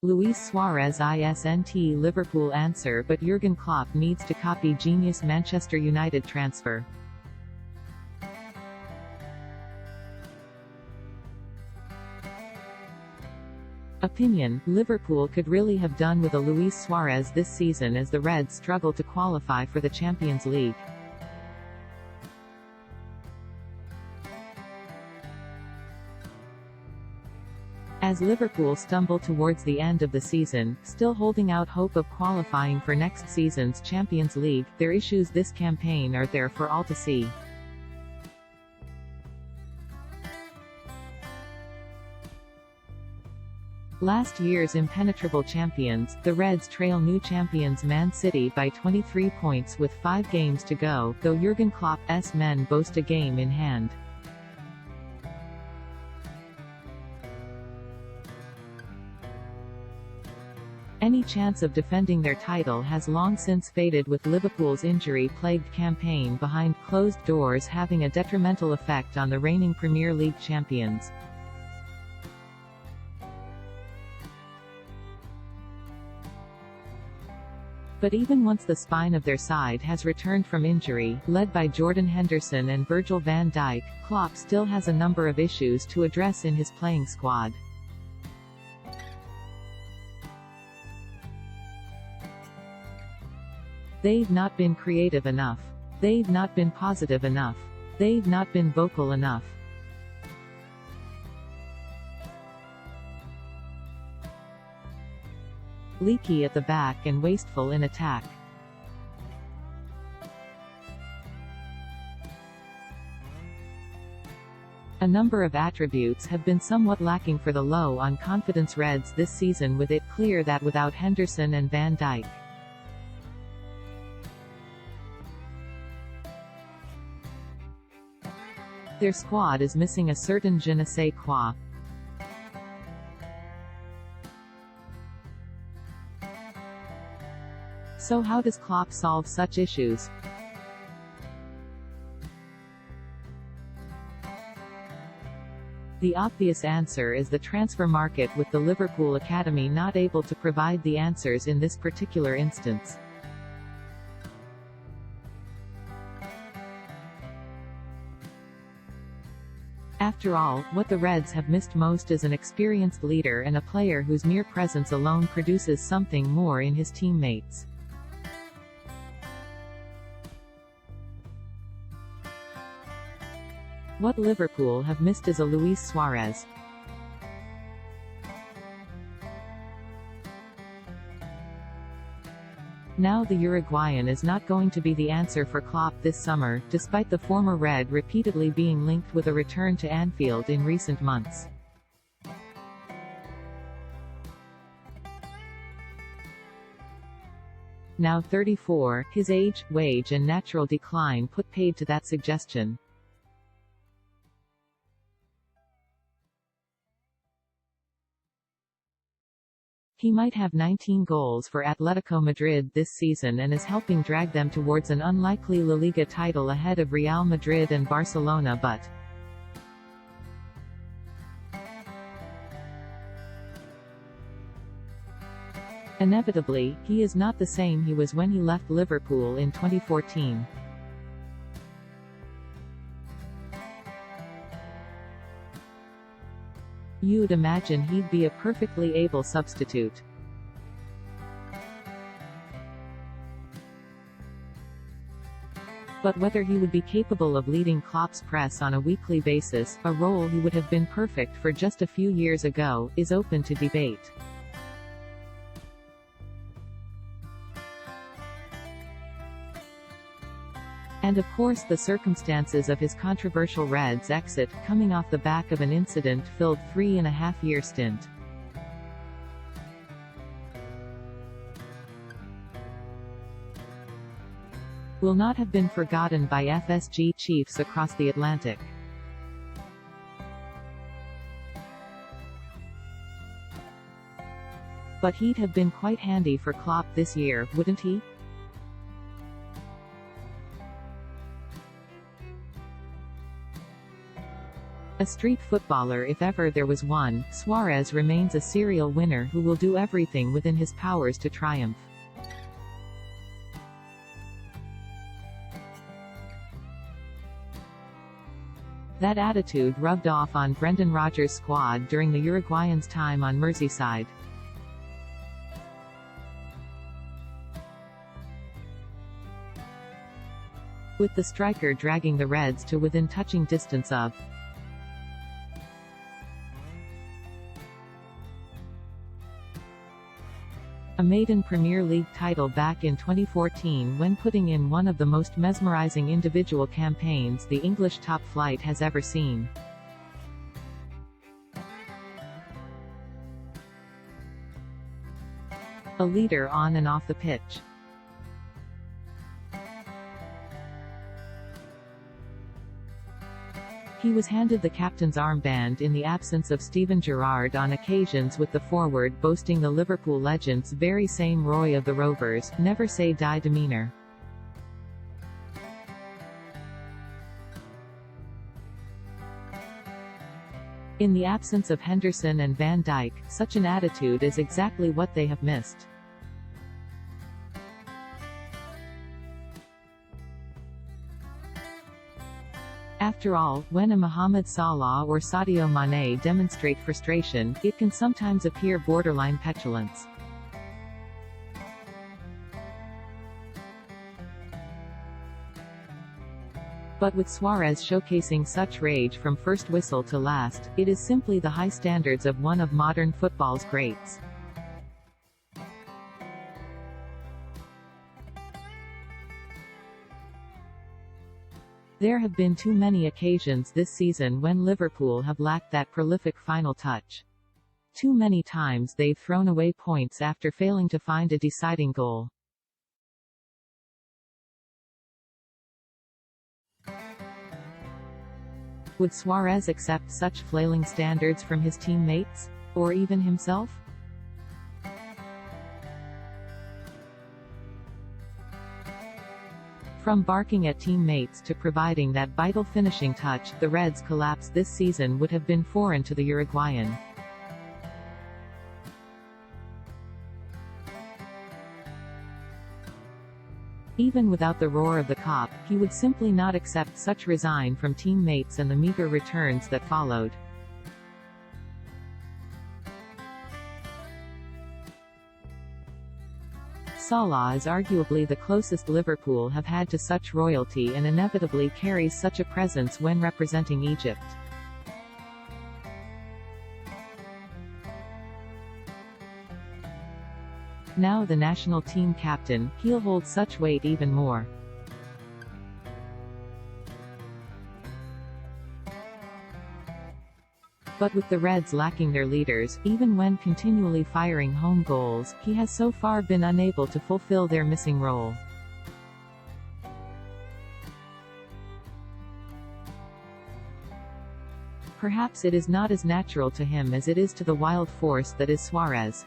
Luis Suarez isn't Liverpool answer, but Jurgen Klopp needs to copy genius Manchester United transfer. Opinion: Liverpool could really have done with a Luis Suarez this season as the Reds struggle to qualify for the Champions League. As Liverpool stumble towards the end of the season, still holding out hope of qualifying for next season's Champions League, their issues this campaign are there for all to see. Last year's impenetrable champions, the Reds trail new champions Man City by 23 points with 5 games to go, though Jurgen Klopp's men boast a game in hand. Any chance of defending their title has long since faded, with Liverpool's injury-plagued campaign behind closed doors having a detrimental effect on the reigning Premier League champions. But even once the spine of their side has returned from injury, led by Jordan Henderson and Virgil van Dijk, Klopp still has a number of issues to address in his playing squad. They've not been creative enough. They've not been positive enough. They've not been vocal enough. Leaky at the back and wasteful in attack. A number of attributes have been somewhat lacking for the low on confidence Reds this season, with it clear that without Henderson and Van Dijk, their squad is missing a certain je ne sais quoi. So how does Klopp solve such issues? The obvious answer is the transfer market, with the Liverpool academy not able to provide the answers in this particular instance. After all, what the Reds have missed most is an experienced leader and a player whose mere presence alone produces something more in his teammates. What Liverpool have missed is a Luis Suarez. Now the Uruguayan is not going to be the answer for Klopp this summer, despite the former Red repeatedly being linked with a return to Anfield in recent months. Now 34, his age, wage and natural decline put paid to that suggestion. He might have 19 goals for Atletico Madrid this season and is helping drag them towards an unlikely La Liga title ahead of Real Madrid and Barcelona, but inevitably, he is not the same he was when he left Liverpool in 2014. You'd imagine he'd be a perfectly able substitute. But whether he would be capable of leading Klopp's press on a weekly basis, a role he would have been perfect for just a few years ago, is open to debate. And of course the circumstances of his controversial Reds exit, coming off the back of an incident-filled 3.5-year stint. Will not have been forgotten by FSG chiefs across the Atlantic. But he'd have been quite handy for Klopp this year, wouldn't he? A street footballer if ever there was one, Suarez remains a serial winner who will do everything within his powers to triumph. That attitude rubbed off on Brendan Rodgers' squad during the Uruguayan's time on Merseyside. With the striker dragging the Reds to within touching distance of a maiden Premier League title back in 2014 when putting in one of the most mesmerizing individual campaigns the English top flight has ever seen. A leader on and off the pitch. He was handed the captain's armband in the absence of Steven Gerrard on occasions, with the forward boasting the Liverpool legend's very same Roy of the Rovers, never say die demeanour. In the absence of Henderson and Van Dijk, such an attitude is exactly what they have missed. After all, when a Mohamed Salah or Sadio Mane demonstrate frustration, it can sometimes appear borderline petulance. But with Suarez showcasing such rage from first whistle to last, it is simply the high standards of one of modern football's greats. There have been too many occasions this season when Liverpool have lacked that prolific final touch. Too many times they've thrown away points after failing to find a deciding goal. Would Suarez accept such flailing standards from his teammates? Or even himself? From barking at teammates to providing that vital finishing touch, the Reds' collapse this season would have been foreign to the Uruguayan. Even without the roar of the cop, he would simply not accept such resign from teammates and the meager returns that followed. Salah is arguably the closest Liverpool have had to such royalty and inevitably carries such a presence when representing Egypt. Now the national team captain, he'll hold such weight even more. But with the Reds lacking their leaders, even when continually firing home goals, he has so far been unable to fulfill their missing role. Perhaps it is not as natural to him as it is to the wild force that is Suarez.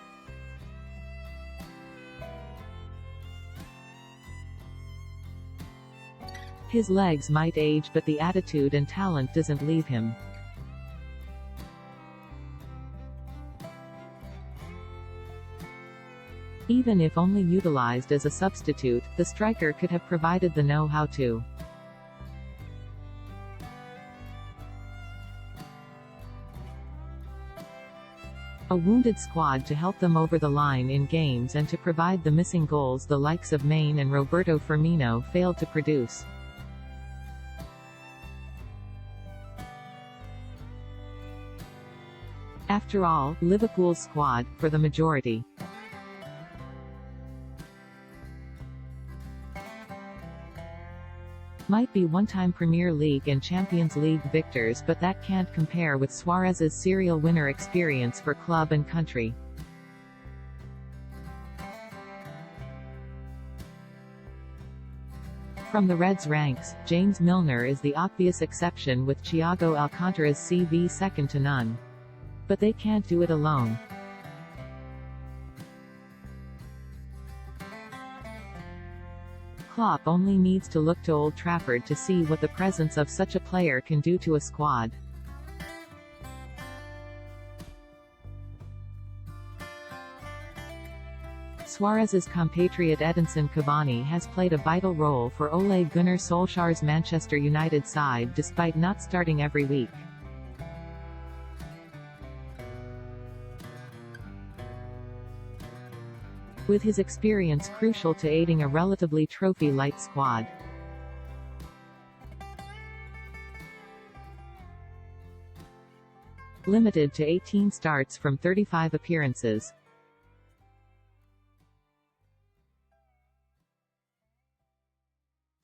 His legs might age, but the attitude and talent doesn't leave him. Even if only utilized as a substitute, the striker could have provided the know-how to a wounded squad to help them over the line in games and to provide the missing goals the likes of Mane and Roberto Firmino failed to produce. After all, Liverpool's squad, for the majority, might be one-time Premier League and Champions League victors, but that can't compare with Suarez's serial winner experience for club and country. From the Reds' ranks, James Milner is the obvious exception, with Thiago Alcantara's CV second to none. But they can't do it alone. Klopp only needs to look to Old Trafford to see what the presence of such a player can do to a squad. Suarez's compatriot Edinson Cavani has played a vital role for Ole Gunnar Solskjaer's Manchester United side despite not starting every week. With his experience crucial to aiding a relatively trophy-light squad. Limited to 18 starts from 35 appearances.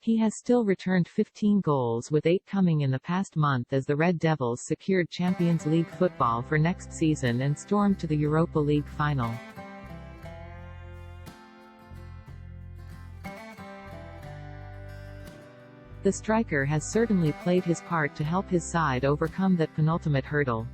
He has still returned 15 goals, with 8 coming in the past month as the Red Devils secured Champions League football for next season and stormed to the Europa League final. The striker has certainly played his part to help his side overcome that penultimate hurdle.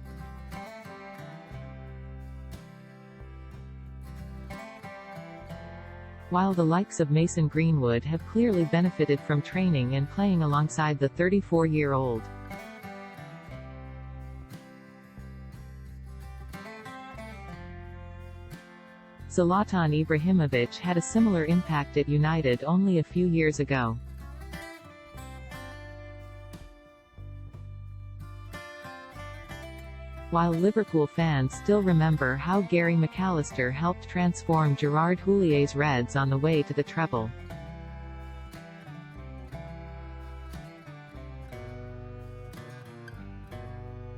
While the likes of Mason Greenwood have clearly benefited from training and playing alongside the 34-year-old. Zlatan Ibrahimovic had a similar impact at United only a few years ago. While Liverpool fans still remember how Gary McAllister helped transform Gerard Houlliér's Reds on the way to the treble.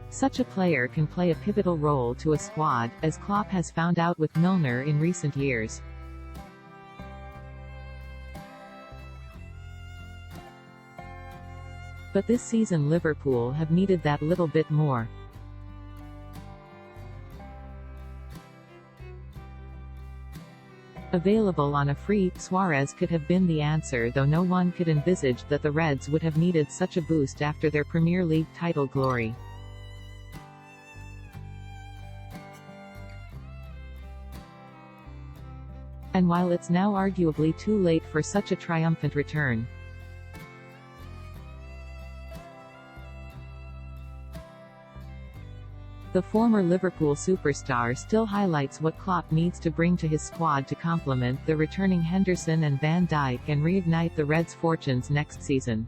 Such a player can play a pivotal role to a squad, as Klopp has found out with Milner in recent years. But this season Liverpool have needed that little bit more. Available on a free, Suarez could have been the answer, though no one could envisage that the Reds would have needed such a boost after their Premier League title glory. And while it's now arguably too late for such a triumphant return, the former Liverpool superstar still highlights what Klopp needs to bring to his squad to complement the returning Henderson and Van Dijk and reignite the Reds' fortunes next season.